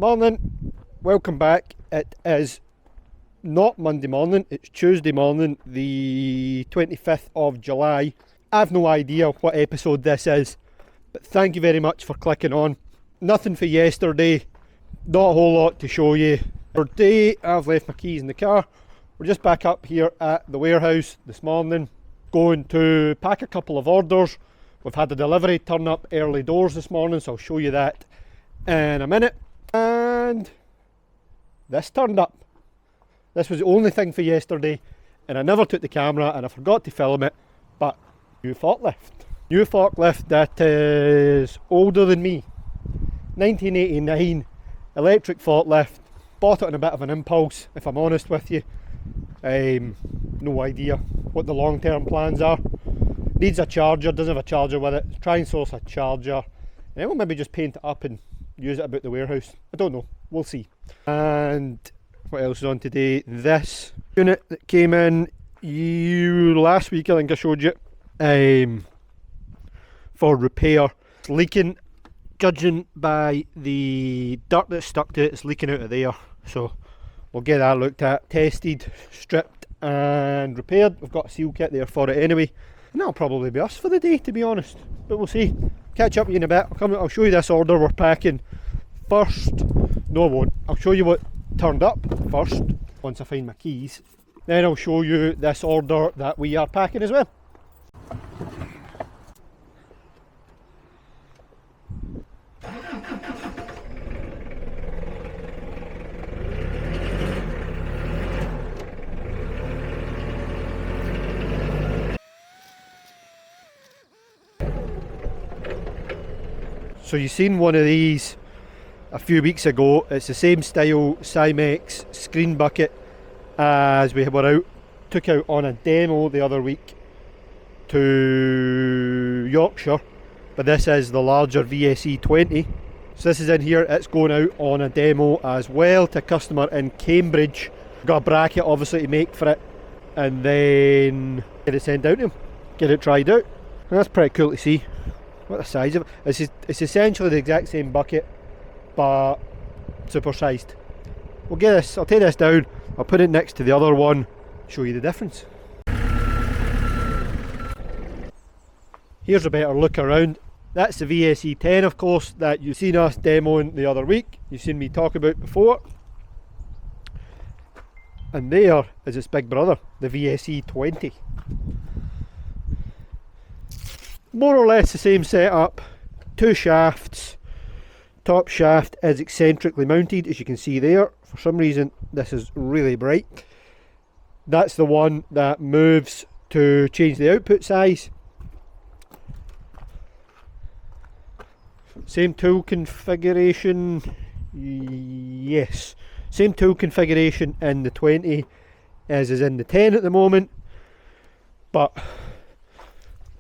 Morning, welcome back. It is not Monday morning, it's Tuesday morning, the 25th of July. I have no idea what episode this is, but thank you very much for clicking on. Nothing for yesterday, not a whole lot to show you. Today I've left my keys in the car. We're just back up here at the warehouse this morning, going to pack a couple of orders. We've had the delivery turn up early doors this morning, so I'll show you that in a minute. And this turned up. This was the only thing for yesterday, and I never took the camera and I forgot to film it. But new forklift that is older than me, 1989 electric forklift. Bought it on a bit of an impulse, if I'm honest with you. No idea what the long-term plans are. Needs a charger, doesn't have a charger with it. Try and source a charger, and then we'll maybe just paint it up and use it about the warehouse. I don't know, we'll see. And what else is on today? This unit that came in last week, I think I showed you, for repair. It's leaking, judging by the dirt that's stuck to it, it's leaking out of there. So we'll get that looked at, tested, stripped and repaired. We've got a seal kit there for it anyway. And that'll probably be us for the day, to be honest. But we'll see. Catch up with you in a bit. I'll show you this order we're packing first. No, I won't. I'll show you what turned up first, once I find my keys. Then I'll show you this order that we are packing as well. So you've seen one of these a few weeks ago. It's the same style Cymex screen bucket as we took out on a demo the other week to Yorkshire, but this is the larger VSE 20. So this is in here, it's going out on a demo as well to a customer in Cambridge. Got a bracket obviously to make for it, and then get it sent out to him, get it tried out. And that's pretty cool to see. What the size of it. It's essentially the exact same bucket, but super sized. We'll get this, I'll take this down, I'll put it next to the other one, show you the difference. Here's a better look around. That's the VSE 10, of course, that you've seen us demoing the other week, you've seen me talk about before. And there is its big brother, the VSE 20. More or less the same setup, two shafts. Top shaft is eccentrically mounted, as you can see there. For some reason this is really bright. That's the one that moves to change the output size. Same tool configuration, yes. Same tool configuration in the 20 as is in the 10 at the moment, but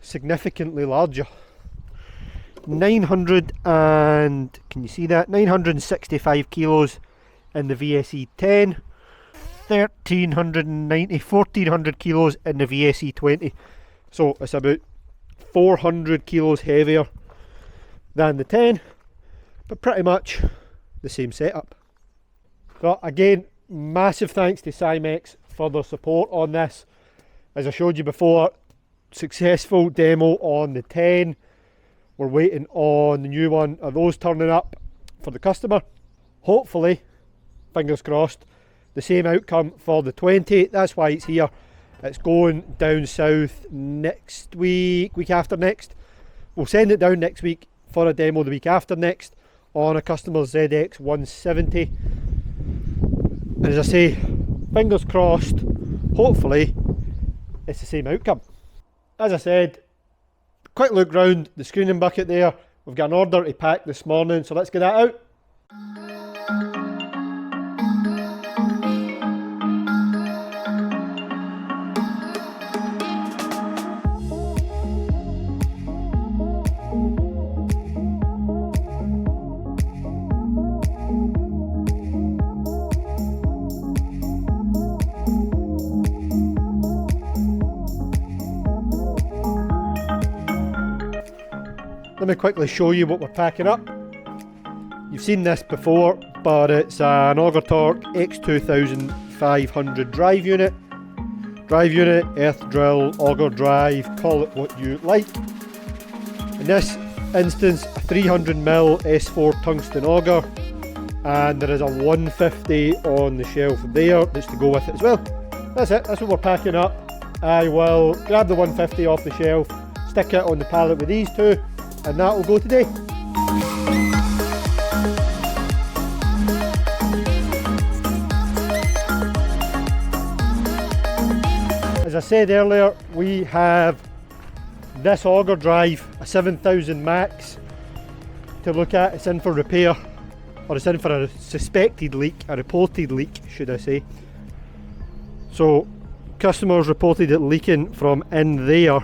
significantly larger. 900 and, can you see that? 965 kilos in the VSE 10, 1400 kilos in the VSE 20. So it's about 400 kilos heavier than the 10, but pretty much the same setup. So again, massive thanks to Cymex for their support on this. As I showed you before, successful demo on the 10. We're waiting on the new one of those turning up for the customer. Hopefully, fingers crossed, the same outcome for the 20. That's why it's here. It's going down south next week, week after next. We'll send it down next week for a demo the week after next on a customer's ZX 170. And as I say, fingers crossed, hopefully it's the same outcome. As I said, quick look round the screening bucket there. We've got an order to pack this morning, so let's get that out. Let me quickly show you what we're packing up. You've seen this before, but it's an Auger Torque X2500 drive unit. Drive unit, earth drill, auger drive, call it what you like. In this instance, a 300mm S4 tungsten auger, and there is a 150 on the shelf there that's to go with it as well. That's it, that's what we're packing up. I will grab the 150 off the shelf, stick it on the pallet with these two, and that will go today. As I said earlier, we have this auger drive, a 7000 max, to look at. It's in for repair, or it's in for a suspected leak, a reported leak should I say. So customers reported it leaking from in there,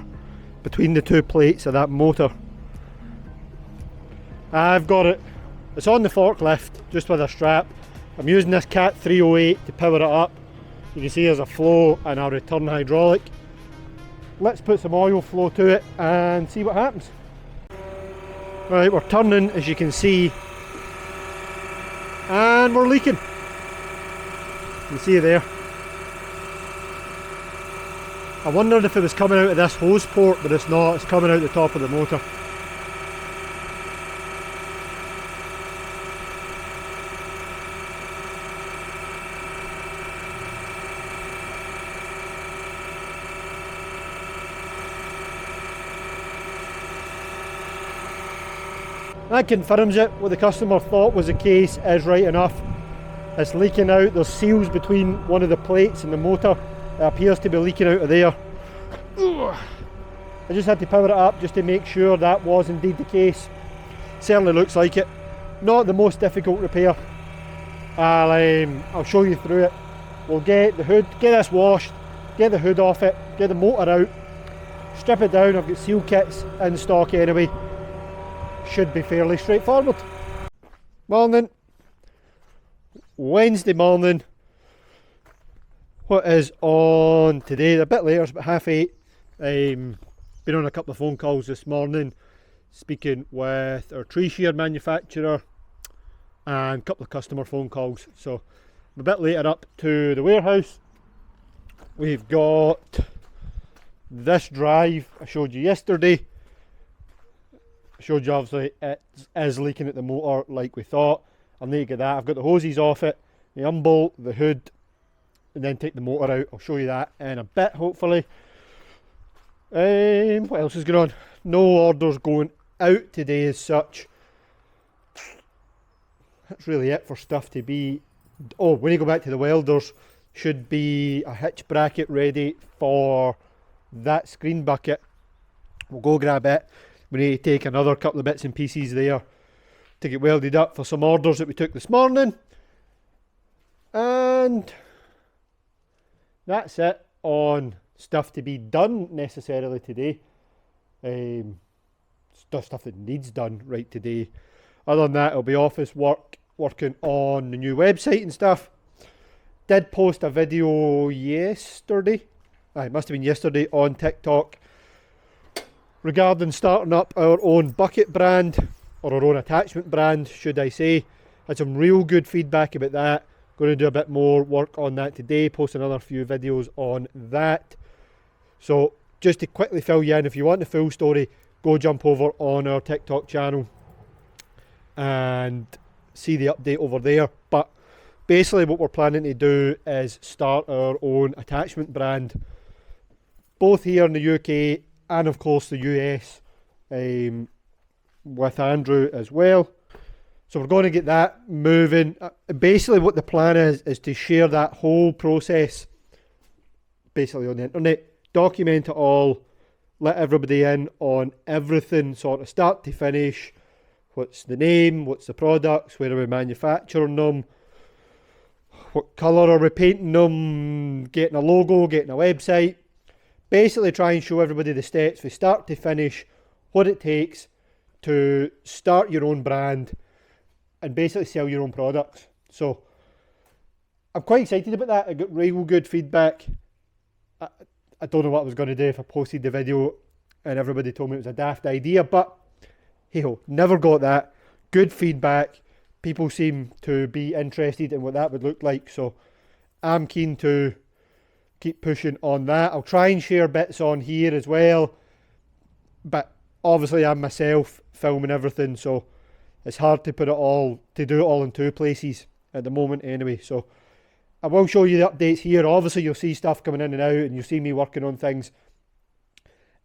between the two plates of that motor. I've got it, it's on the forklift just with a strap. I'm using this Cat 308 to power it up. You can see there's a flow and a return hydraulic. Let's put some oil flow to it and see what happens. Right, we're turning as you can see, and we're leaking. You can see there. I wondered if it was coming out of this hose port, but it's not, it's coming out the top of the motor. That confirms it. What the customer thought was the case is right enough. It's leaking out. There's seals between one of the plates and the motor. It appears to be leaking out of there. I just had to power it up just to make sure that was indeed the case. Certainly looks like it. Not the most difficult repair. I'll show you through it. We'll get the hood, get this washed, get the hood off it, get the motor out, strip it down. I've got seal kits in stock anyway. Should be fairly straightforward. Morning. Wednesday morning. What is on today? A bit later, it's about 8:30. Been on a couple of phone calls this morning, speaking with our tree shear manufacturer, and a couple of customer phone calls. So I'm a bit later up to the warehouse. We've got this drive I showed you yesterday. Showed you obviously it is leaking at the motor like we thought. I'll need to get that. I've got the hoses off it, the unbolt, the hood, and then take the motor out. I'll show you that in a bit hopefully. What else is going on? No orders going out today as such. That's really it for stuff to be. Oh, when you go back to the welders, should be a hitch bracket ready for that screen bucket. We'll go grab it. We need to take another couple of bits and pieces there to get welded up for some orders that we took this morning. And that's it on stuff to be done necessarily today. Stuff that needs done right today. Other than that, it'll be office work, working on the new website and stuff. Did post a video yesterday. It must have been yesterday on TikTok regarding starting up our own bucket brand, or our own attachment brand should I say. Had some real good feedback about that. Going to do a bit more work on that today, post another few videos on that. So just to quickly fill you in, if you want the full story, go jump over on our TikTok channel and see the update over there. But basically what we're planning to do is start our own attachment brand, both here in the UK and of course the US, with Andrew as well. So we're going to get that moving. Basically what the plan is to share that whole process basically on the internet, document it all, let everybody in on everything sort of start to finish. What's the name, what's the products, where are we manufacturing them, what colour are we painting them, getting a logo, getting a website. Basically try and show everybody the steps from start to finish, what it takes to start your own brand and basically sell your own products. So I'm quite excited about that. I got real good feedback. I don't know what I was going to do if I posted the video and everybody told me it was a daft idea, but hey ho, never got that. Good feedback, people seem to be interested in what that would look like, so I'm keen to keep pushing on that. I'll try and share bits on here as well, but obviously I'm myself filming everything, so it's hard to do it all in two places at the moment anyway. So I will show you the updates here. Obviously you'll see stuff coming in and out, and you'll see me working on things.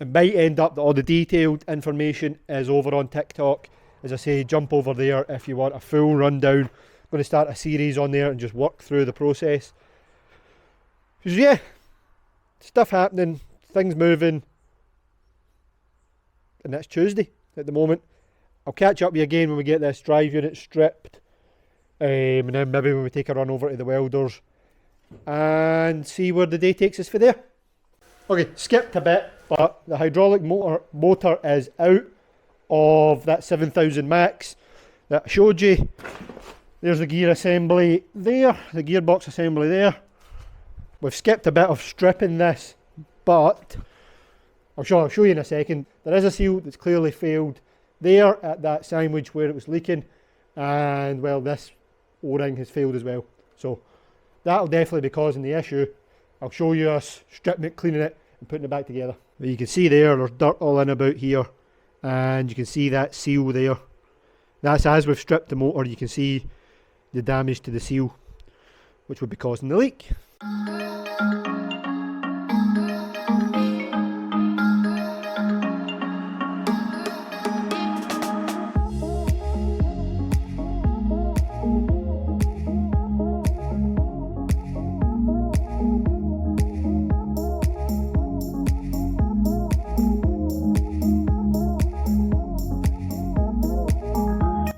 It might end up that all the detailed information is over on TikTok. As I say, jump over there if you want a full rundown. I'm going to start a series on there and just work through the process. Because yeah, stuff happening, things moving, and that's Tuesday at the moment. I'll catch up with you again when we get this drive unit stripped, and then maybe when we take a run over to the welders and see where the day takes us for there. Okay, skipped a bit, but the hydraulic motor is out of that 7000 max that I showed you. There's the gear assembly there, the gearbox assembly there. We've skipped a bit of stripping this, but I'll show you in a second. There is a seal that's clearly failed there at that sandwich where it was leaking, and well, this O-ring has failed as well. So that'll definitely be causing the issue. I'll show you us stripping it, cleaning it, and putting it back together. But you can see there's dirt all in about here, and you can see that seal there. That's as we've stripped the motor. You can see the damage to the seal, which would be causing the leak.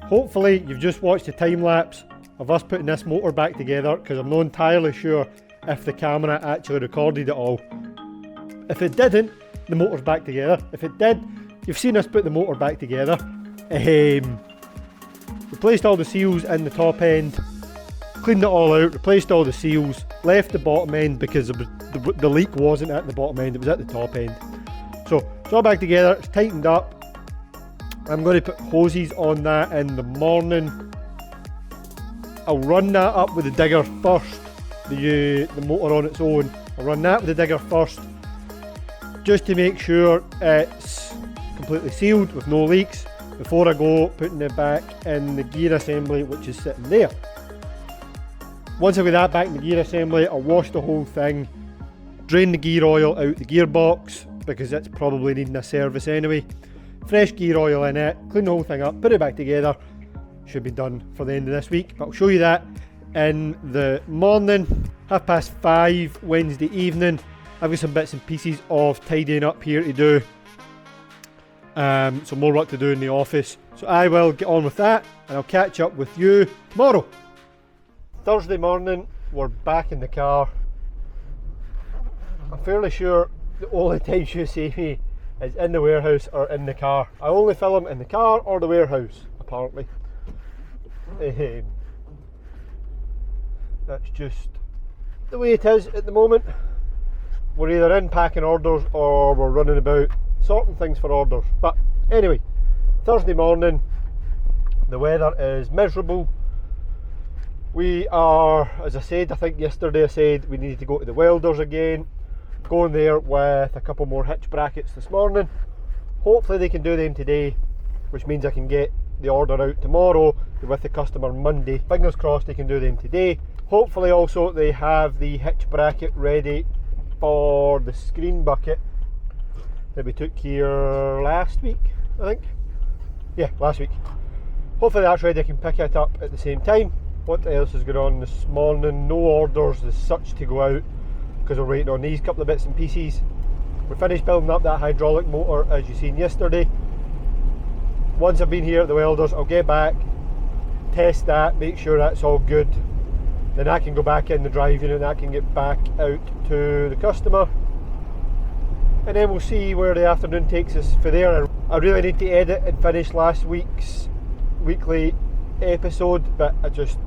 Hopefully you've just watched the time lapse of us putting this motor back together, because I'm not entirely sure if the camera actually recorded it all. If it didn't, the motor's back together. If it did, you've seen us put the motor back together. Replaced all the seals in the top end, cleaned it all out, replaced all the seals, left the bottom end because the leak wasn't at the bottom end, it was at the top end. So it's all back together, it's tightened up. I'm going to put hoses on that in the morning. I'll run that up with the digger first, the motor on its own. I'll run that with the digger first, just to make sure it's completely sealed with no leaks, before I go putting it back in the gear assembly, which is sitting there. Once I've got that back in the gear assembly, I'll wash the whole thing, drain the gear oil out the gearbox, because it's probably needing a service anyway. Fresh gear oil in it, clean the whole thing up, put it back together. Should be done for the end of this week, but I'll show you that in the morning. 5:30 Wednesday evening. I've got some bits and pieces of tidying up here to do, some more work to do in the office, so I will get on with that and I'll catch up with you tomorrow. Thursday morning, we're back in the car. I'm fairly sure the only times you see me is in the warehouse or in the car. I only film in the car or the warehouse, apparently. That's just the way it is at the moment. We're either in packing orders or we're running about sorting things for orders. But anyway, Thursday morning, the weather is miserable. We are, as I said, I think yesterday I said we needed to go to the welders again. Going there with a couple more hitch brackets this morning. Hopefully they can do them today, which means I can get the order out tomorrow with the customer Monday. Fingers crossed they can do them today. Hopefully also they have the hitch bracket ready for the screen bucket that we took here last week, I think. Yeah, last week. Hopefully that's ready, I can pick it up at the same time. What else is going on this morning? No orders as such to go out, because we're waiting on these couple of bits and pieces. We finished building up that hydraulic motor as you seen yesterday. Once I've been here at the welders, I'll get back, test that, make sure that's all good. Then I can go back in the drive unit and I can get back out to the customer. And then we'll see where the afternoon takes us for there. I really need to edit and finish last week's weekly episode, but I just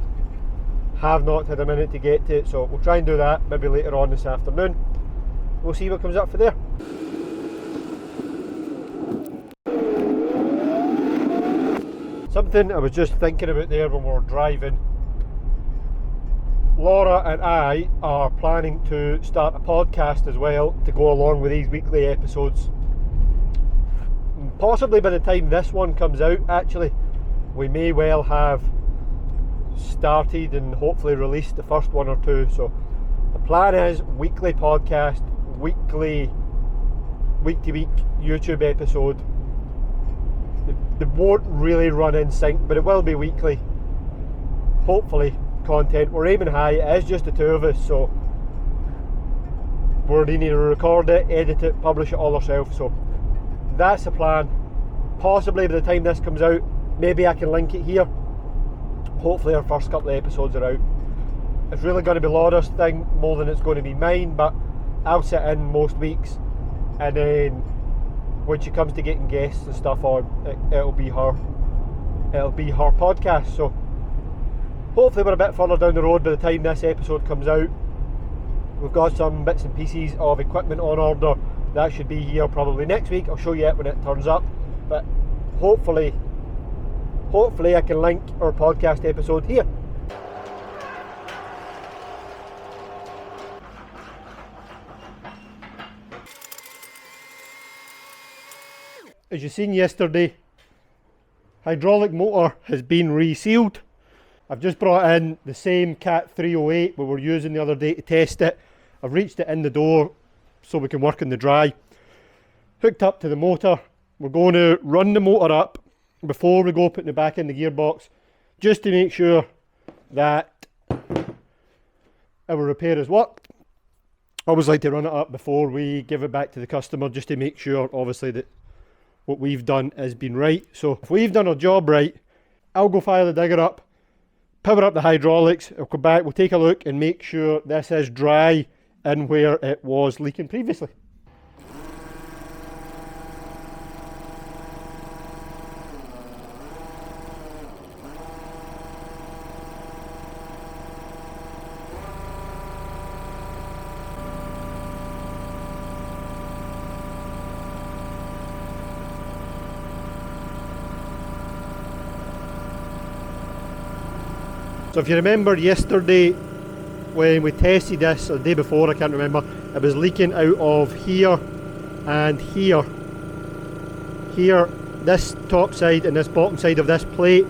have not had a minute to get to it, so we'll try and do that maybe later on this afternoon. We'll see what comes up for there. Something I was just thinking about there when we were driving. Laura and I are planning to start a podcast as well to go along with these weekly episodes. Possibly by the time this one comes out, actually, we may well have started and hopefully released the first one or two. So the plan is weekly podcast, weekly, week-to-week YouTube episode. They won't really run in sync, but it will be weekly. Hopefully. Content. We're aiming high. It is just the two of us, so we're needing to record it, edit it, publish it all ourselves. So that's the plan. Possibly by the time this comes out, maybe I can link it here. Hopefully our first couple of episodes are out. It's really going to be Laura's thing more than it's going to be mine, but I'll sit in most weeks, and then when she comes to getting guests and stuff on, it'll be her podcast. So hopefully we're a bit further down the road by the time this episode comes out. We've got some bits and pieces of equipment on order. That should be here probably next week. I'll show you it when it turns up. But hopefully I can link our podcast episode here. As you seen yesterday, hydraulic motor has been resealed. I've just brought in the same Cat 308 we were using the other day to test it. I've reached it in the door so we can work in the dry. Hooked up to the motor. We're going to run the motor up before we go putting it back in the gearbox, just to make sure that our repair has worked. I always like to run it up before we give it back to the customer, just to make sure obviously that what we've done has been right. So if we've done our job right, I'll go fire the digger up, power up the hydraulics, I'll come back, we'll take a look and make sure this is dry in where it was leaking previously. So if you remember yesterday when we tested this, or the day before, I can't remember, it was leaking out of here and here. Here, this top side and this bottom side of this plate.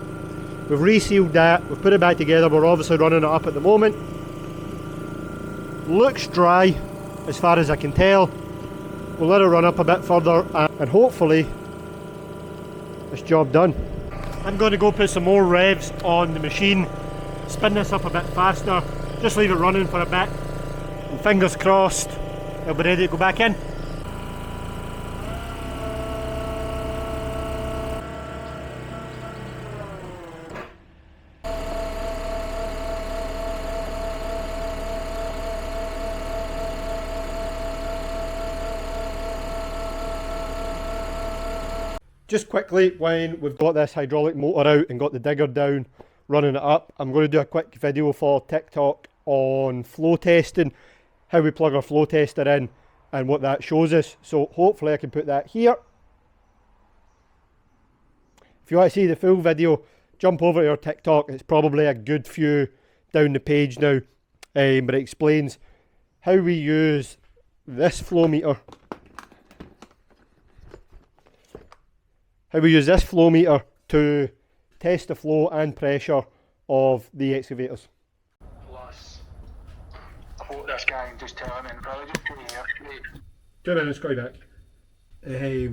We've resealed that, we've put it back together, we're obviously running it up at the moment. Looks dry as far as I can tell. We'll let it run up a bit further and hopefully this job done. I'm going to go put some more revs on the machine, spin this up a bit faster, just leave it running for a bit, and fingers crossed it'll be ready to go back in. Just quickly, when we've got this hydraulic motor out and got the digger down, running it up, I'm going to do a quick video for TikTok on flow testing, how we plug our flow tester in and what that shows us. So hopefully I can put that here. If you want to see the full video, jump over to our TikTok. It's probably a good few down the page now, but it explains how we use this flow meter. How we use this flow meter to test the flow and pressure of the excavators. Plus, quote this guy and just tell him and probably just put it here. 2 minutes, call you back.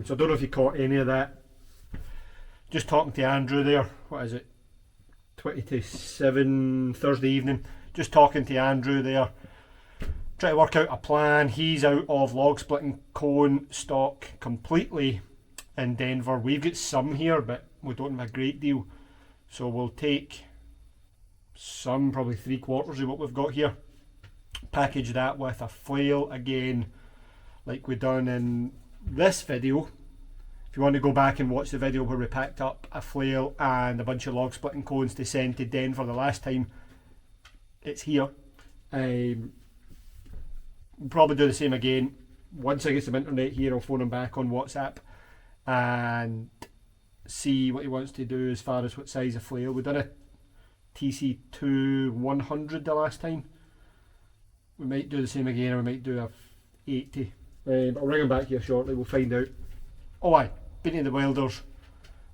So I don't know if you caught any of that. Just talking to Andrew there, what is it, 20 to 7 Thursday evening. Just talking to Andrew there, trying to work out a plan. He's out of log splitting cone stock completely in Denver. We've got some here, but we don't have a great deal. So we'll take some, probably 3/4 of what we've got here, package that with a flail again, like we done in this video. If you want to go back and watch the video where we packed up a flail and a bunch of log splitting cones to send to Denver the last time, it's here. We'll probably do the same again. Once I get some internet here, I'll phone him back on WhatsApp and see what he wants to do as far as what size of flail. We've done a TC2 100 the last time. We might do the same again, or we might do a 80. But I'll bring him back here shortly, we'll find out. Oh aye, been to the welders,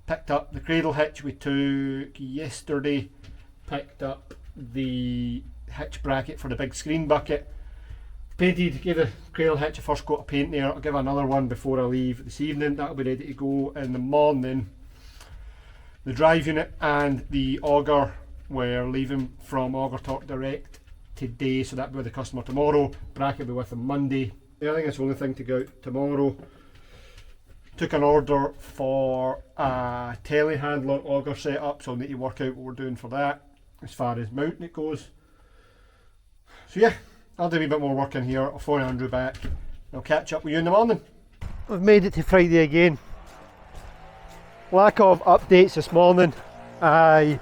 picked up the cradle hitch we took yesterday, picked up the hitch bracket for the big screen bucket, painted, gave the cradle hitch a first coat of paint there. I'll give another one before I leave this evening. That'll be ready to go in the morning. The drive unit and the auger we're leaving from Auger Talk Direct today, so that'll be with the customer tomorrow. Bracket will be with them Monday. I think that's the only thing to go out tomorrow. Took an order for a telehandler auger setup, so I'll need to work out what we're doing for that as far as mounting it goes. So yeah, I'll do a wee bit more work in here. I'll phone Andrew back and I'll catch up with you in the morning. We've made it to Friday again. Lack of updates this morning. I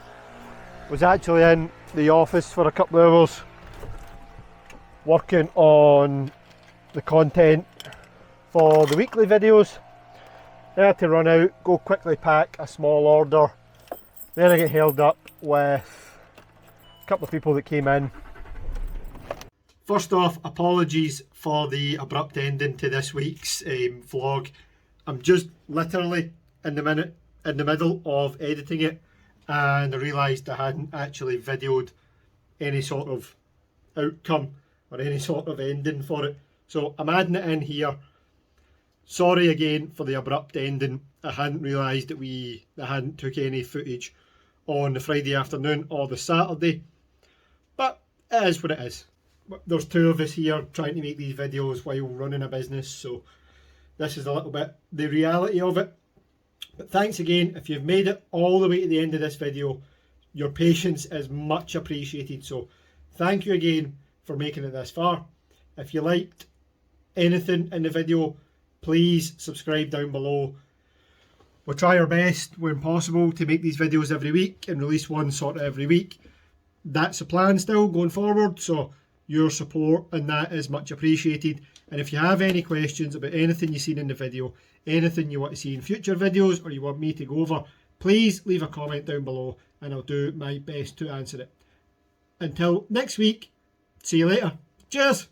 was actually in the office for a couple of hours working on the content for the weekly videos. Then I had to run out, go quickly pack a small order. Then I get held up with a couple of people that came in. First off, apologies for the abrupt ending to this week's vlog. I'm just literally in the middle of editing it, and I realised I hadn't actually videoed any sort of outcome or any sort of ending for it. So I'm adding it in here. Sorry again for the abrupt ending. I hadn't realised that I hadn't took any footage on the Friday afternoon or the Saturday. But it is what it is. There's two of us here trying to make these videos while running a business, so this is a little bit the reality of it. But thanks again. If you've made it all the way to the end of this video, your patience is much appreciated. So thank you again for making it this far. If you liked anything in the video, please subscribe down below. We'll try our best when possible to make these videos every week and release one sort of every week. That's the plan still going forward, so your support and that is much appreciated. And if you have any questions about anything you've seen in the video, anything you want to see in future videos, or you want me to go over, please leave a comment down below and I'll do my best to answer it. Until next week, see you later. Cheers!